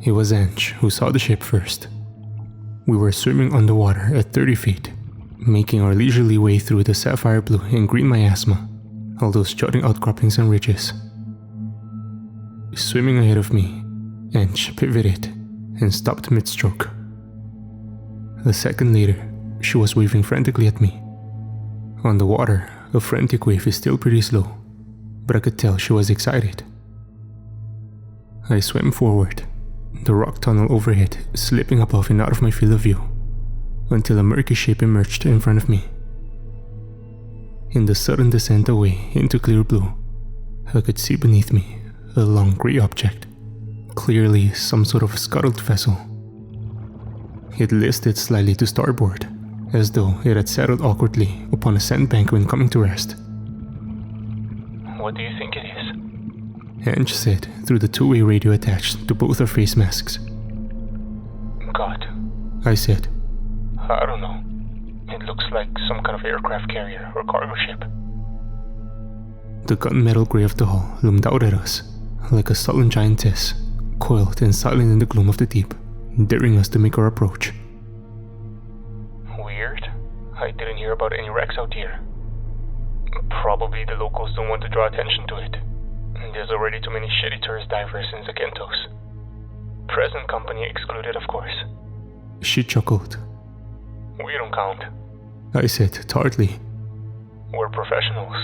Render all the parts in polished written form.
It was Ange who saw the ship first. We were swimming underwater at 30 feet, making our leisurely way through the sapphire blue and green miasma, all those jutting outcroppings and ridges. Swimming ahead of me, Ange pivoted and stopped mid-stroke. A second later, she was waving frantically at me. On the water, a frantic wave is still pretty slow, but I could tell she was excited. I swam forward, the rock tunnel overhead slipping above and out of my field of view, until a murky shape emerged in front of me. In the sudden descent away into clear blue, I could see beneath me a long grey object, clearly some sort of scuttled vessel. It listed slightly to starboard, as though it had settled awkwardly upon a sandbank when coming to rest. What do you think it is? Ange said through the two-way radio attached to both our face masks. God, I said. I don't know. It looks like some kind of aircraft carrier or cargo ship. The gunmetal grey of the hull loomed out at us, like a sullen giantess, coiled and silent in the gloom of the deep, daring us to make our approach. Weird. I didn't hear about any wrecks out here. Probably the locals don't want to draw attention to it. There's already too many shitty tourist divers in Zakynthos. Present company excluded, of course. She chuckled. We don't count, I said tartly. We're professionals.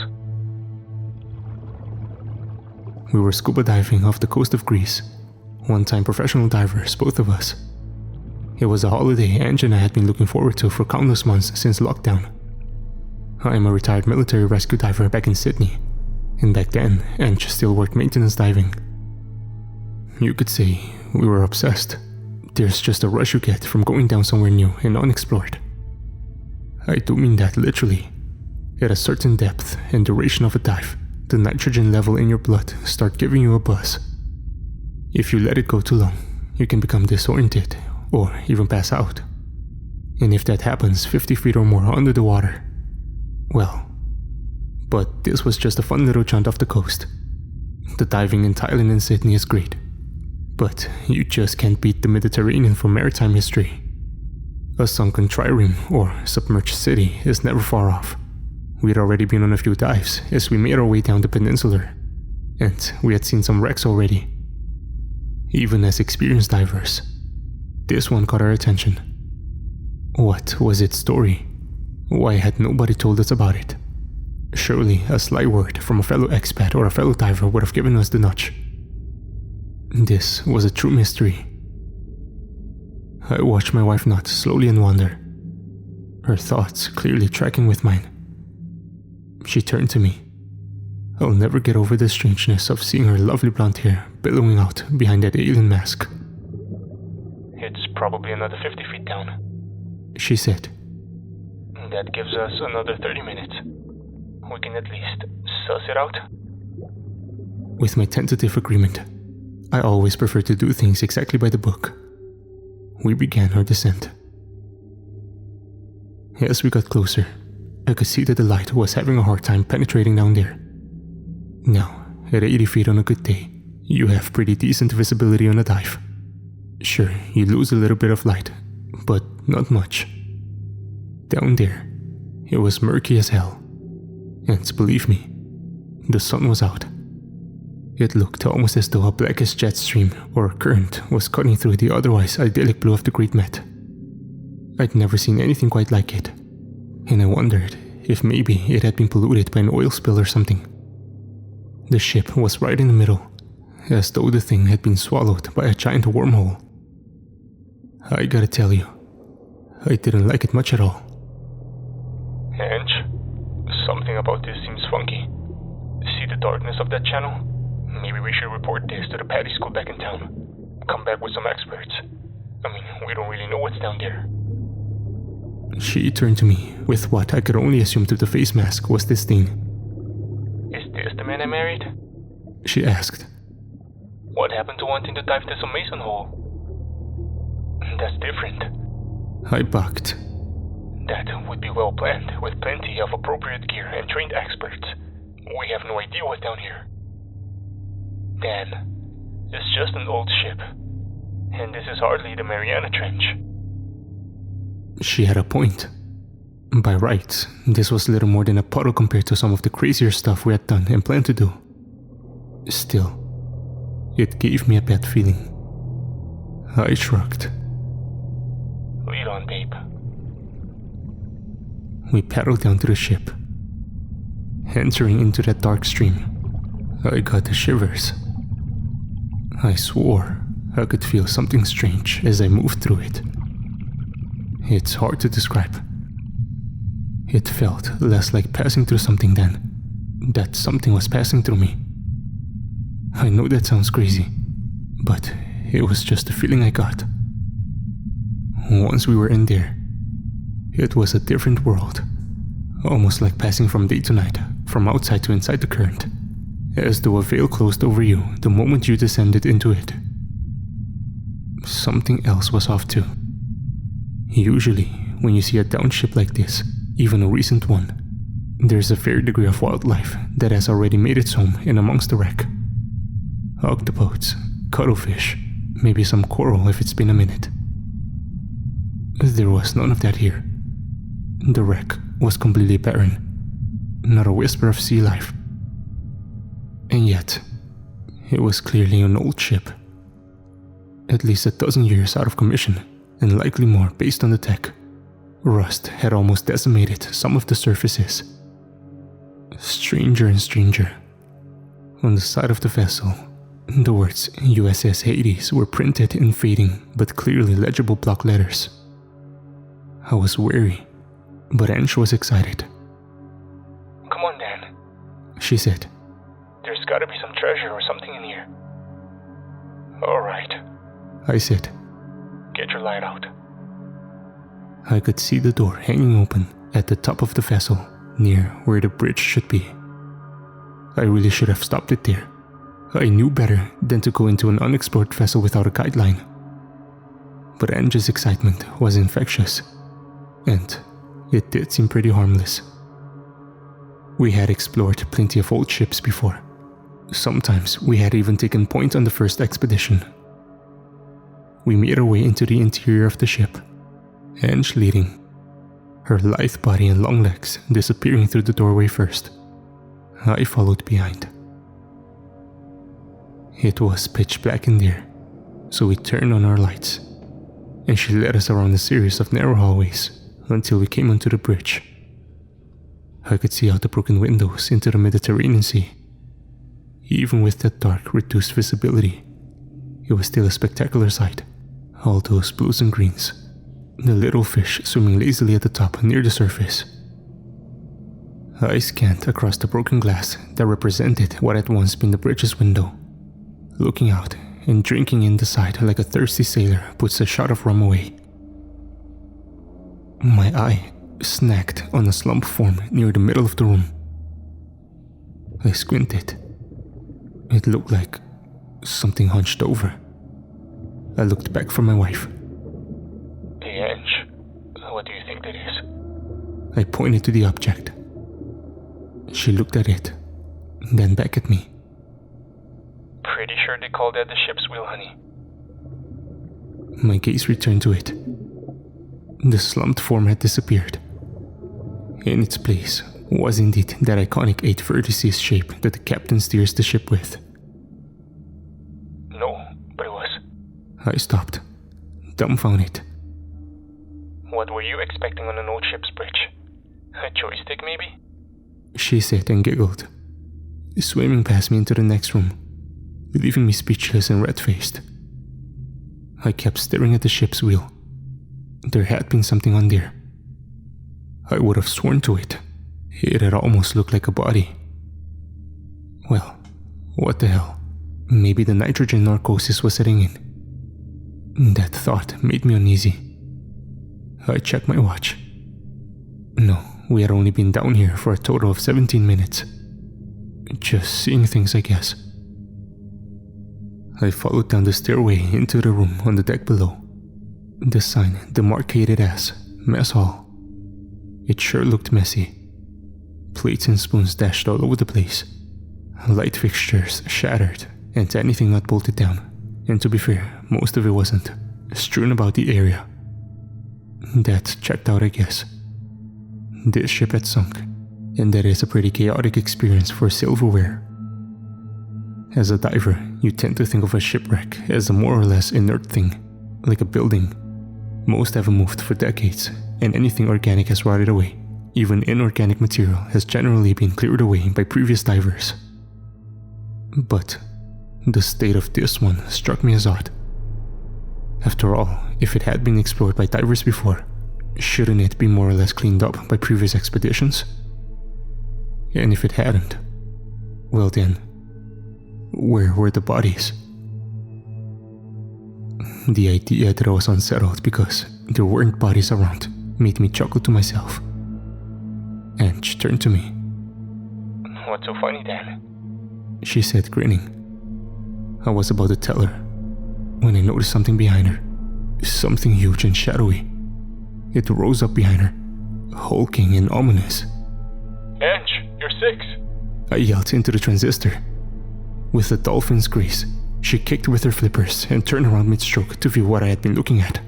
We were scuba diving off the coast of Greece, one-time professional divers, both of us. It was a holiday Ange and I had been looking forward to for countless months since lockdown. I am a retired military rescue diver back in Sydney, and back then Ange still worked maintenance diving. You could say we were obsessed. There's just a rush you get from going down somewhere new and unexplored. I do mean that literally. At a certain depth and duration of a dive, the nitrogen level in your blood starts giving you a buzz. If you let it go too long, you can become disoriented or even pass out. And if that happens 50 feet or more under the water, well. But this was just a fun little jaunt off the coast. The diving in Thailand and Sydney is great, but you just can't beat the Mediterranean for maritime history. A sunken trireme or submerged city is never far off. We'd already been on a few dives as we made our way down the peninsula, and we had seen some wrecks already. Even as experienced divers, this one caught our attention. What was its story? Why had nobody told us about it? Surely a sly word from a fellow expat or a fellow diver would have given us the nudge. This was a true mystery. I watched my wife nod slowly and wonder, her thoughts clearly tracking with mine. She turned to me. I'll never get over the strangeness of seeing her lovely blonde hair billowing out behind that alien mask. It's probably another 50 feet down, she said. That gives us another 30 minutes. We can at least suss it out. With my tentative agreement, I always prefer to do things exactly by the book. We began our descent. As we got closer, I could see that the light was having a hard time penetrating down there. Now, at 80 feet on a good day, you have pretty decent visibility on a dive. Sure, you lose a little bit of light, but not much. Down there, it was murky as hell. And believe me, the sun was out. It looked almost as though a blackish jet stream or current was cutting through the otherwise idyllic blue of the Great Met. I'd never seen anything quite like it, and I wondered if maybe it had been polluted by an oil spill or something. The ship was right in the middle, as though the thing had been swallowed by a giant wormhole. I gotta tell you, I didn't like it much at all. Ange, something about this seems funky. See the darkness of that channel? Maybe we should report this to the PADI school back in town. Come back with some experts. I mean, we don't really know what's down there. She turned to me with what I could only assume through the face mask was disdain. Is this the man I married? She asked. What happened to wanting to dive to some mason hole? That's different. I bucked. That would be well planned, with plenty of appropriate gear and trained experts. We have no idea what's down here. Dan, it's just an old ship. And this is hardly the Mariana Trench. She had a point. By rights, this was little more than a puddle compared to some of the crazier stuff we had done and planned to do. Still, it gave me a bad feeling. I shrugged. Lead on, babe. We paddled down to the ship. Entering into that dark stream, I got the shivers. I swore I could feel something strange as I moved through it. It's hard to describe. It felt less like passing through something than that something was passing through me. I know that sounds crazy, but it was just the feeling I got. Once we were in there, it was a different world, almost like passing from day to night, from outside to inside the current, as though a veil closed over you the moment you descended into it. Something else was off too. Usually, when you see a downed ship like this, even a recent one, there's a fair degree of wildlife that has already made its home in amongst the wreck. Octopods, cuttlefish, maybe some coral if it's been a minute. There was none of that here. The wreck was completely barren, not a whisper of sea life. And yet, it was clearly an old ship. At least a dozen years out of commission, and likely more based on the tech. Rust had almost decimated some of the surfaces. Stranger and stranger. On the side of the vessel, the words USS Hades were printed in fading but clearly legible block letters. I was wary, but Ange was excited. Come on, Dan, she said. There's gotta be some treasure or something in here. Alright, I said. Get your light out. I could see the door hanging open at the top of the vessel, near where the bridge should be. I really should have stopped it there. I knew better than to go into an unexplored vessel without a guideline. But Ange's excitement was infectious, and it did seem pretty harmless. We had explored plenty of old ships before. Sometimes we had even taken point on the first expedition. We made our way into the interior of the ship, Ange leading, her lithe body and long legs disappearing through the doorway first. I followed behind. It was pitch black in there, so we turned on our lights, and she led us around a series of narrow hallways until we came onto the bridge. I could see out the broken windows into the Mediterranean Sea. Even with that dark, reduced visibility, it was still a spectacular sight. All those blues and greens, the little fish swimming lazily at the top near the surface. I scanned across the broken glass that represented what had once been the bridge's window, looking out and drinking in the sight like a thirsty sailor puts a shot of rum away. My eye snagged on a slump form near the middle of the room. I squinted. It looked like something hunched over. I looked back for my wife. Hey, Ange, what do you think that is? I pointed to the object. She looked at it, then back at me. Pretty sure they call that the ship's wheel, honey. My gaze returned to it. The slumped form had disappeared. In its place was indeed that iconic 8 vertices shape that the captain steers the ship with. No, but it was. I stopped, dumbfounded. What were you expecting on an old ship's bridge? A joystick, maybe? She said and giggled, swimming past me into the next room, leaving me speechless and red-faced. I kept staring at the ship's wheel. There had been something on there. I would have sworn to it. It had almost looked like a body. Well, what the hell? Maybe the nitrogen narcosis was setting in. That thought made me uneasy. I checked my watch. No, we had only been down here for a total of 17 minutes. Just seeing things, I guess. I followed down the stairway into the room on the deck below. The sign demarcated as Mess Hall. It sure looked messy. Plates and spoons dashed all over the place. Light fixtures shattered, and anything not bolted down And to be fair, most of it wasn't, strewn about the area. That checked out, I guess. This ship had sunk, and that is a pretty chaotic experience for silverware. As a diver, you tend to think of a shipwreck as a more or less inert thing, like a building. Most haven't moved for decades, and anything organic has rotted away. Even inorganic material has generally been cleared away by previous divers. But the state of this one struck me as odd. After all, if it had been explored by divers before, shouldn't it be more or less cleaned up by previous expeditions? And if it hadn't, well then, where were the bodies? The idea that I was unsettled because there weren't bodies around made me chuckle to myself. And she turned to me. What's so funny then? She said, grinning. I was about to tell her when I noticed something behind her. Something huge and shadowy. It rose up behind her, hulking and ominous. Ange, you're 6! I yelled into the transistor. With a dolphin's grace, she kicked with her flippers and turned around mid-stroke to view what I had been looking at.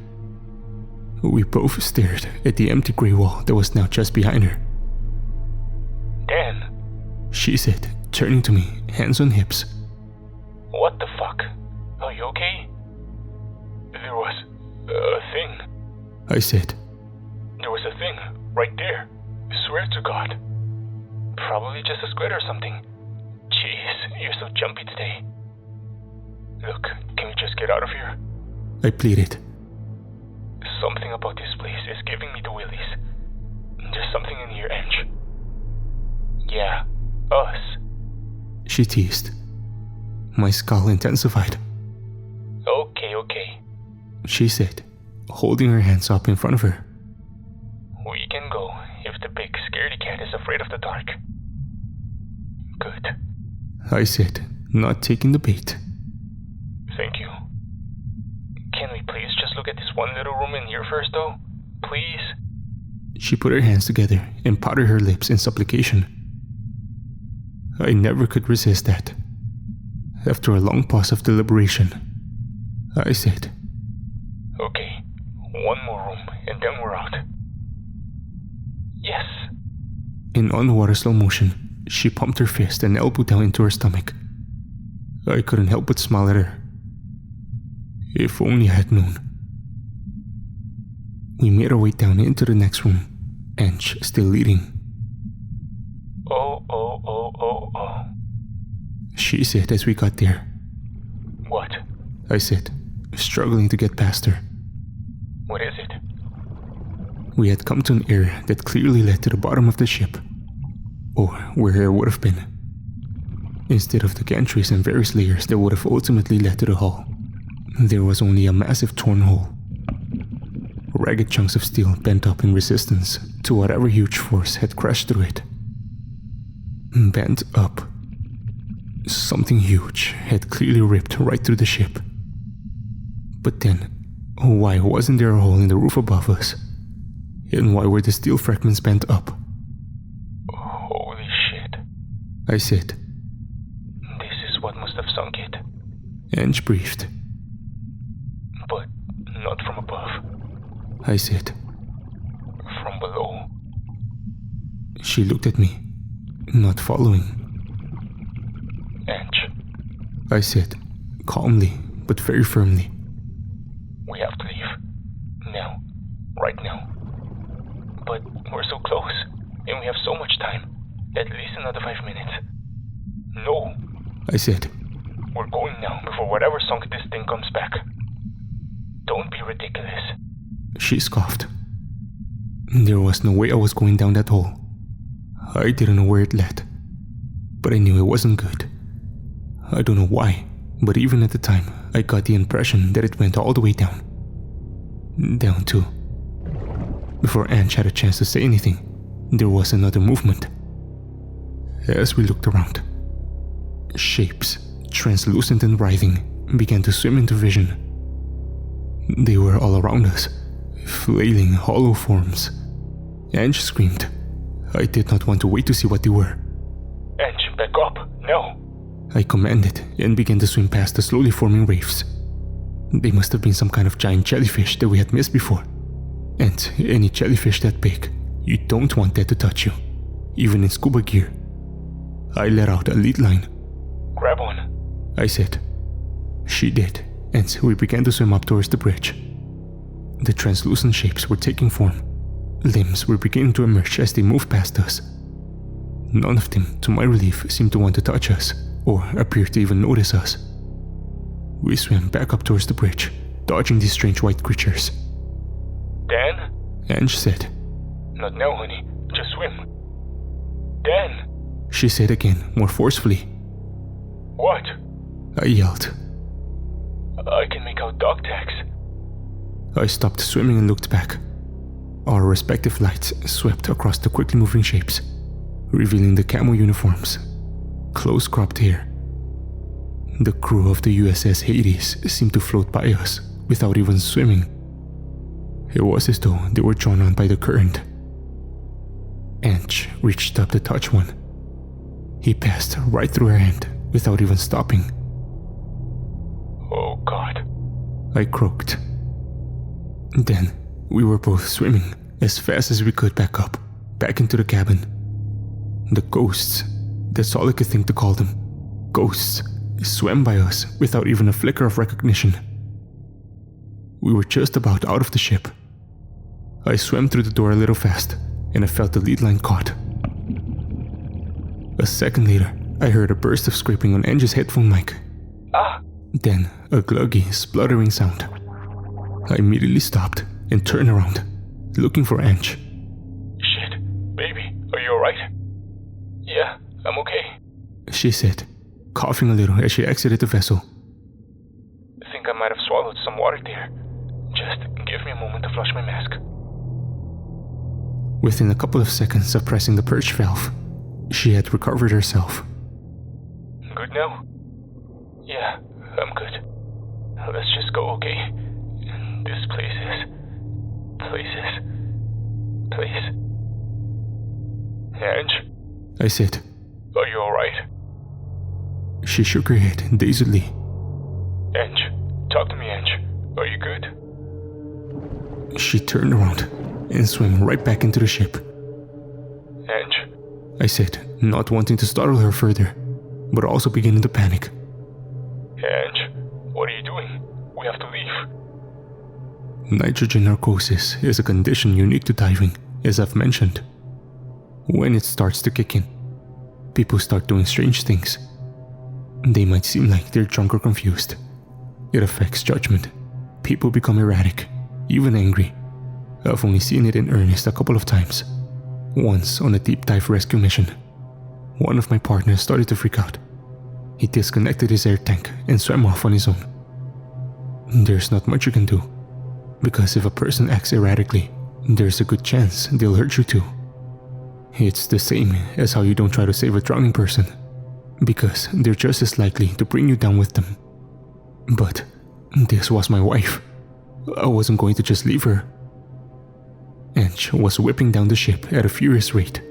We both stared at the empty grey wall that was now just behind her. Dan, she said, turning to me, hands on hips. What the fuck? Are you okay? There was a thing. I said. There was a thing right there. Swear to God. Probably just a squid or something. Jeez, you're so jumpy today. Look, can we just get out of here? I pleaded. Something about this place is giving me the willies. There's something in here, Ange. Yeah, us. She teased. My scowl intensified. Okay, she said, holding her hands up in front of her. We can go if the big scaredy cat is afraid of the dark. Good, I said, not taking the bait. Thank you. Can we please just look at this one little room in here first, though? Please? She put her hands together and pouted her lips in supplication. I never could resist that. After a long pause of deliberation, I said, Okay, one more room and then we're out. Yes. In underwater slow motion, she pumped her fist and elbow down into her stomach. I couldn't help but smile at her. If only I had known. We made our way down into the next room, Ange still leading. Oh. She said as we got there. What? I said, struggling to get past her. What is it? We had come to an area that clearly led to the bottom of the ship, or where it would have been. Instead of the gantries and various layers that would have ultimately led to the hull, there was only a massive torn hole. Ragged chunks of steel bent up in resistance to whatever huge force had crashed through it. Bent up. Something huge had clearly ripped right through the ship. But then, why wasn't there a hole in the roof above us? And why were the steel fragments bent up? Holy shit. I said. This is what must have sunk it. Ange breathed. But not from above. I said. From below. She looked at me, not following. Ange. I said, calmly but very firmly. We have to leave. Now. Right now. But we're so close, and we have so much time. At least another 5 minutes. No. I said. We're going now before whatever sunk this thing comes back. Don't be ridiculous. She scoffed. There was no way I was going down that hole. I didn't know where it led, but I knew it wasn't good. I don't know why, but even at the time, I got the impression that it went all the way down. Down too. Before Ange had a chance to say anything, there was another movement. As we looked around, shapes, translucent and writhing, began to swim into vision. They were all around us, flailing hollow forms. Ange screamed. I did not want to wait to see what they were. Ange, back up, now! I commanded and began to swim past the slowly forming wraiths, They must have been some kind of giant jellyfish that we had missed before. And any jellyfish that big, you don't want that to touch you, even in scuba gear. I let out a lead line. Grab one, I said. She did, and we began to swim up towards the bridge. The translucent shapes were taking form. Limbs were beginning to emerge as they moved past us. None of them, to my relief, seemed to want to touch us, or appear to even notice us. We swam back up towards the bridge, dodging these strange white creatures. Dan? Ange said. Not now, honey. Just swim. Dan! She said again, more forcefully. What? I yelled. I can make out dog tags. I stopped swimming and looked back. Our respective lights swept across the quickly moving shapes, revealing the camo uniforms, close-cropped hair. The crew of the USS Hades seemed to float by us without even swimming. It was as though they were drawn on by the current. Ange reached up to touch one. He passed right through her hand without even stopping. Oh God, I croaked. Then we were both swimming as fast as we could back into the cabin. The ghosts, that's all I could think to call them, ghosts, swam by us without even a flicker of recognition. We were just about out of the ship. I swam through the door a little fast, and I felt the lead line caught. A second later, I heard a burst of scraping on Ange's headphone mic. Ah! Then a gluggy, spluttering sound. I immediately stopped and turned around, looking for Ange. Shit, baby, are you alright? Yeah, I'm okay, she said, coughing a little as she exited the vessel. I think I might have swallowed some water there. Just give me a moment to flush my mask. Within a couple of seconds of pressing the purge valve, she had recovered herself. Good now? Yeah, I'm good. Let's just go, okay? This place. Ange? I said. Are you alright? She shook her head dazedly. Ange, talk to me, Ange. Are you good? She turned around and swam right back into the ship. Ange? I said, not wanting to startle her further, but also beginning to panic. Ange, what are you doing? We have to leave. Nitrogen narcosis is a condition unique to diving, as I've mentioned. When it starts to kick in, people start doing strange things. They might seem like they're drunk or confused. It affects judgment. People become erratic, even angry. I've only seen it in earnest a couple of times. Once on a deep dive rescue mission, one of my partners started to freak out. He disconnected his air tank and swam off on his own. There's not much you can do, because if a person acts erratically, there's a good chance they'll hurt you too. It's the same as how you don't try to save a drowning person, because they're just as likely to bring you down with them. But this was my wife. I wasn't going to just leave her. Ange was whipping down the ship at a furious rate.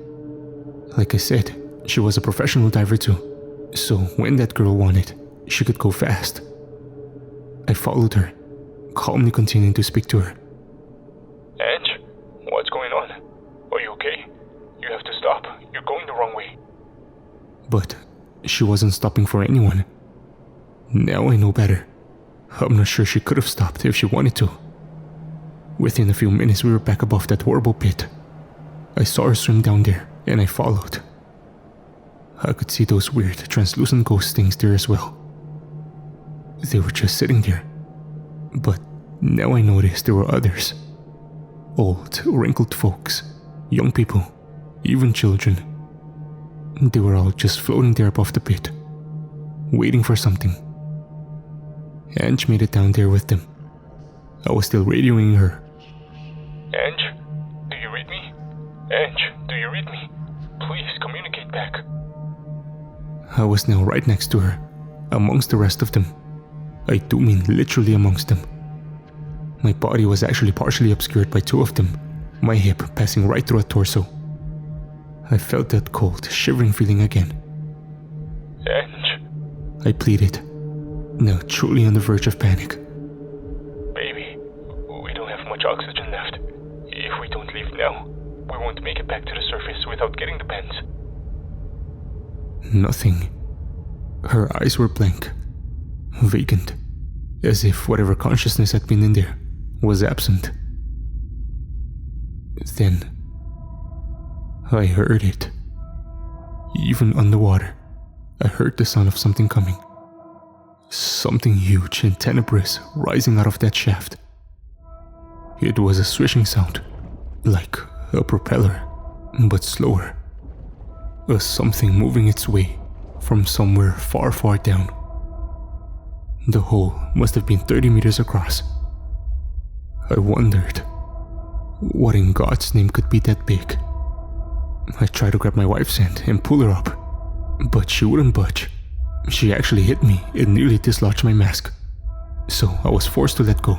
Like I said, she was a professional diver too, so when that girl wanted, she could go fast. I followed her, calmly continuing to speak to her. Ange, what's going on? Are you okay? You have to stop. You're going the wrong way. But she wasn't stopping for anyone. Now I know better. I'm not sure she could have stopped if she wanted to. Within a few minutes we were back above that horrible pit. I saw her swim down there, and I followed. I could see those weird, translucent ghost things there as well. They were just sitting there. But now I noticed there were others. Old, wrinkled folks, young people, even children. They were all just floating there above the pit, waiting for something. Ange made it down there with them. I was still radioing her. Ange, do you read me? Ange, do you read me? Please communicate back. I was now right next to her, amongst the rest of them. I do mean literally amongst them. My body was actually partially obscured by two of them, my hip passing right through a torso. I felt that cold, shivering feeling again. Ange, I pleaded, now truly on the verge of panic. much oxygen left. If we don't leave now, we won't make it back to the surface without getting the bends. Nothing. Her eyes were blank, vacant, as if whatever consciousness had been in there was absent. Then I heard it. Even underwater, I heard the sound of something coming. Something huge and tenebrous rising out of that shaft. It was a swishing sound, like a propeller, but slower. A something moving its way from somewhere far, far down. The hole must have been 30 meters across. I wondered, what in God's name could be that big? I tried to grab my wife's hand and pull her up, but she wouldn't budge. She actually hit me and nearly dislodged my mask, so I was forced to let go.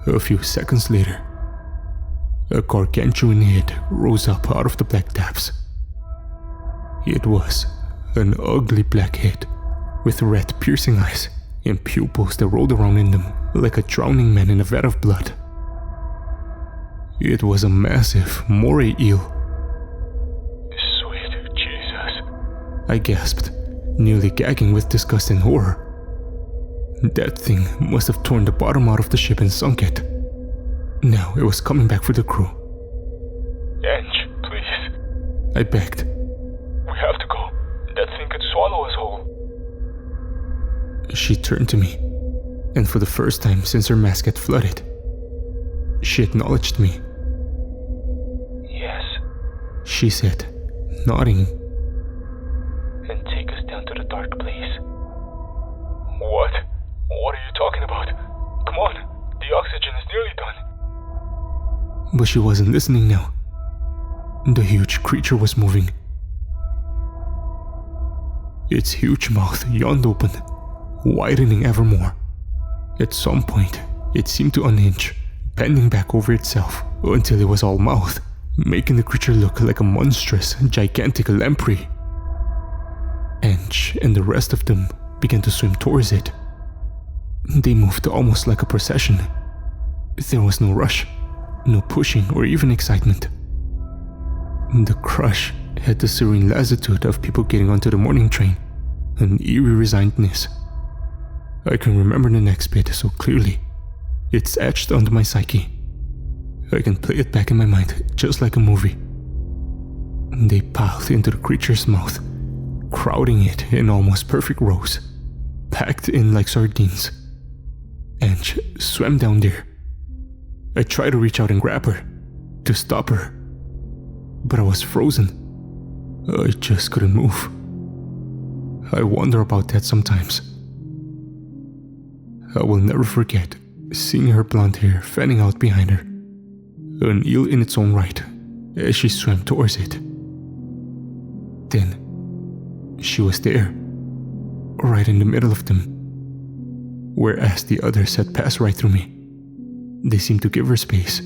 A few seconds later, a gargantuan head rose up out of the black depths. It was an ugly black head with red piercing eyes and pupils that rolled around in them like a drowning man in a vat of blood. It was a massive moray eel. Sweet Jesus, I gasped, nearly gagging with disgust and horror. That thing must have torn the bottom out of the ship and sunk it. Now it was coming back for the crew. Ange, please. I begged. We have to go. That thing could swallow us whole. She turned to me, and for the first time since her mask had flooded, she acknowledged me. Yes. She said, nodding. And take us down to the dark place. What? What are you talking about? Come on, the oxygen is nearly done. But she wasn't listening now. The huge creature was moving. Its huge mouth yawned open, widening ever more. At some point, it seemed to unhinge, bending back over itself until it was all mouth, making the creature look like a monstrous, gigantic lamprey. Ange and the rest of them began to swim towards it. They moved almost like a procession. There was no rush, no pushing or even excitement. The crush had the serene lassitude of people getting onto the morning train, an eerie resignedness. I can remember the next bit so clearly. It's etched onto my psyche. I can play it back in my mind just like a movie. They piled into the creature's mouth, crowding it in almost perfect rows, packed in like sardines. Ange swam down there. I tried to reach out and grab her, to stop her, but I was frozen. I just couldn't move. I wonder about that sometimes. I will never forget seeing her blonde hair fanning out behind her, an eel in its own right, as she swam towards it. Then, she was there, right in the middle of them, whereas the others had passed right through me. They seemed to give her space.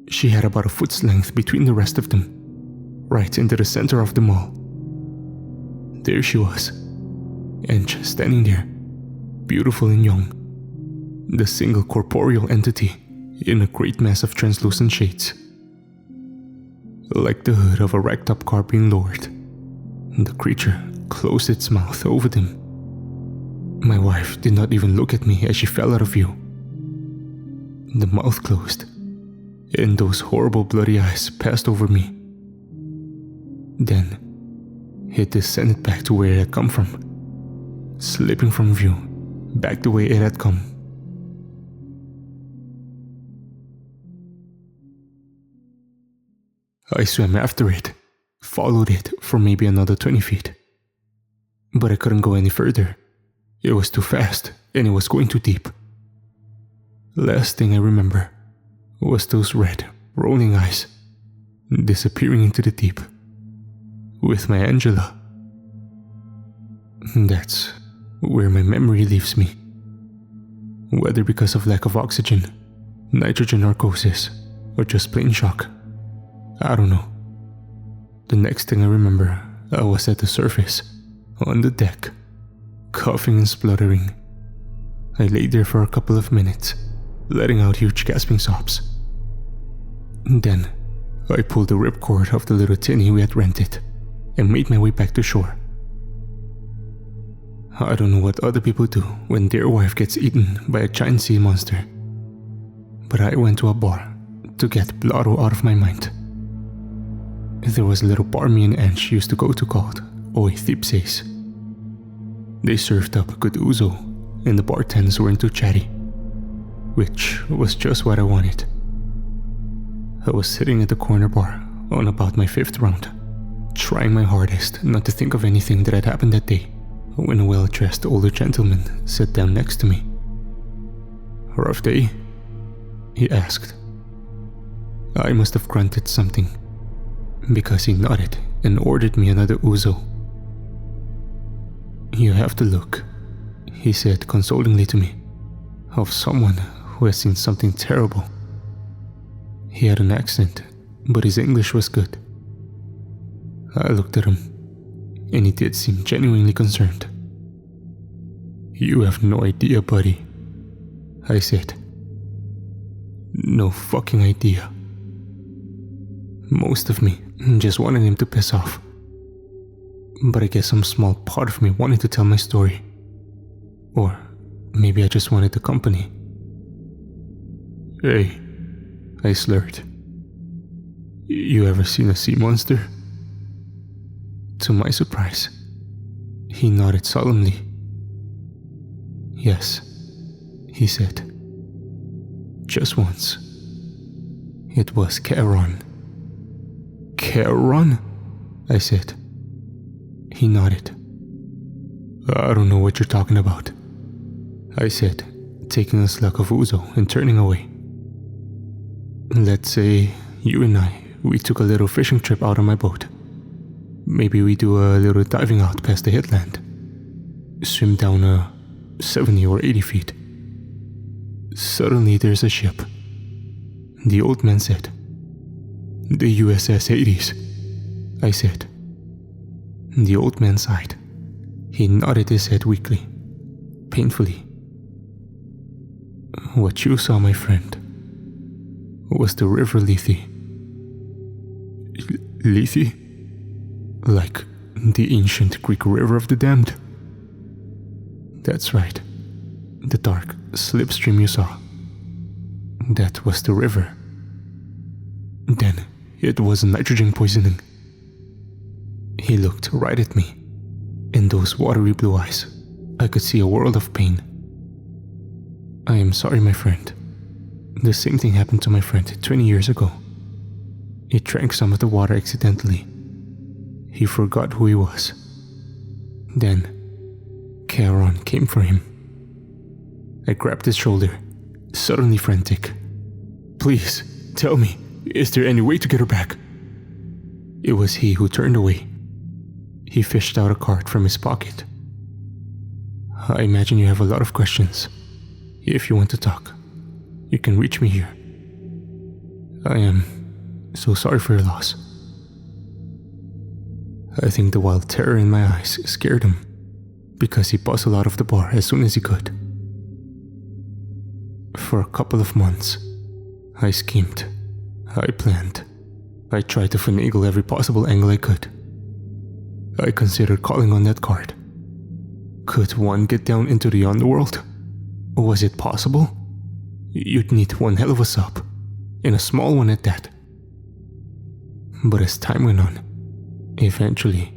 She had about a foot's length between the rest of them, right into the center of them all. There she was, Ange standing there, beautiful and young, the single corporeal entity in a great mass of translucent shades. Like the hood of a wrecked-up car being lowered, the creature closed its mouth over them. My wife did not even look at me as she fell out of view. The mouth closed, and those horrible bloody eyes passed over me. Then, it descended back to where it had come from, slipping from view, back the way it had come. I swam after it, followed it for maybe another 20 feet. But I couldn't go any further. It was too fast, and it was going too deep. Last thing I remember was those red, rolling eyes, disappearing into the deep, with my Angela. That's where my memory leaves me. Whether because of lack of oxygen, nitrogen narcosis, or just plain shock, I don't know. The next thing I remember, I was at the surface, on the deck, coughing and spluttering. I lay there for a couple of minutes, letting out huge gasping sobs. Then, I pulled the ripcord off the little tinny we had rented and made my way back to shore. I don't know what other people do when their wife gets eaten by a giant sea monster, but I went to a bar to get blotto out of my mind. There was a little bar me and Ange used to go to called theeldridgehorror. They served up good ouzo, and the bartenders weren't too chatty, which was just what I wanted. I was sitting at the corner bar on about my 5th round, trying my hardest not to think of anything that had happened that day, when a well-dressed older gentleman sat down next to me. "Rough day?" he asked. I must have grunted something, because he nodded and ordered me another ouzo. "You have to look," he said consolingly to me, "of someone who has seen something terrible." He had an accent, but his English was good. I looked at him, and he did seem genuinely concerned. "You have no idea, buddy," I said. No fucking idea. Most of me just wanted him to piss off, but I guess some small part of me wanted to tell my story. Or maybe I just wanted the company. "Hey," I slurred. "You ever seen a sea monster?" To my surprise, he nodded solemnly. "Yes," he said. "Just once. It was Charon." "Charon?" I said. He nodded. "I don't know what you're talking about," I said, taking a slug of ouzo and turning away. "Let's say you and we took a little fishing trip out on my boat. Maybe we do a little diving out past the headland. Swim down 70 or 80 feet. Suddenly there's a ship." The old man said. "The USS Hades," I said. The old man sighed. He nodded his head weakly, painfully. "What you saw, my friend, was the river Lethe." "Lethe? Like the ancient Greek river of the damned?" "That's right. The dark slipstream you saw. That was the river. Then it was nitrogen poisoning." He looked right at me. In those watery blue eyes, I could see a world of pain. "I am sorry, my friend. The same thing happened to my friend 20 years ago. He drank some of the water accidentally. He forgot who he was. Then, Charon came for him." I grabbed his shoulder, suddenly frantic. "Please, tell me, is there any way to get her back?" It was he who turned away. He fished out a card from his pocket. "I imagine you have a lot of questions. If you want to talk, you can reach me here. I am so sorry for your loss." I think the wild terror in my eyes scared him, because he bustled out of the bar as soon as he could. For a couple of months, I schemed, I planned, I tried to finagle every possible angle I could. I considered calling on that card. Could one get down into the underworld? Was it possible? You'd need one hell of a sup, and a small one at that. But as time went on, eventually,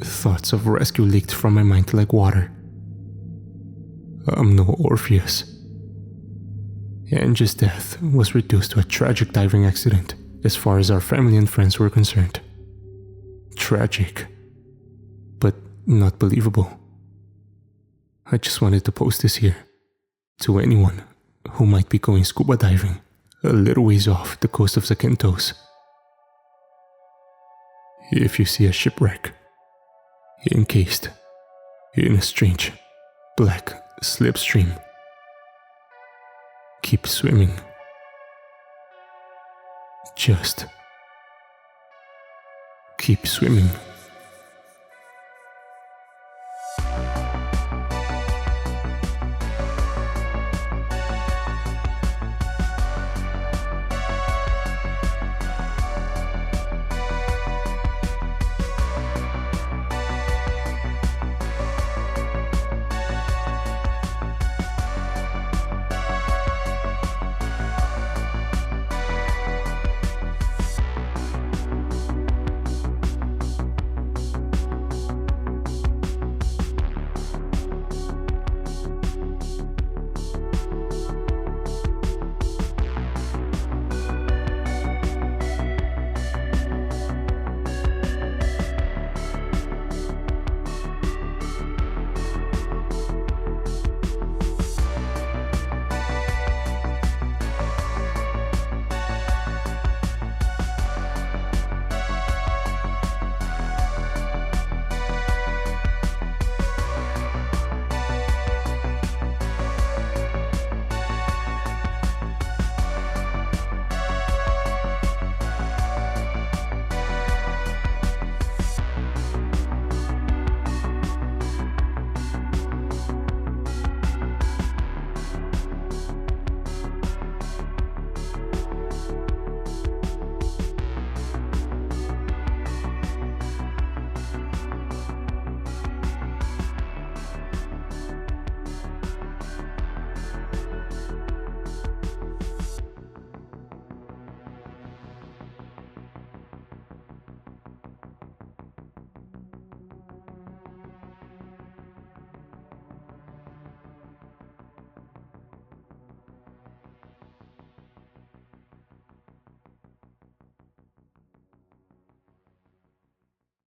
thoughts of rescue leaked from my mind like water. I'm no Orpheus. Ange's death was reduced to a tragic diving accident as far as our family and friends were concerned. Tragic, but not believable. I just wanted to post this here to anyone who might be going scuba diving a little ways off the coast of Zakynthos. If you see a shipwreck, encased in a strange black slipstream, keep swimming. Just keep swimming.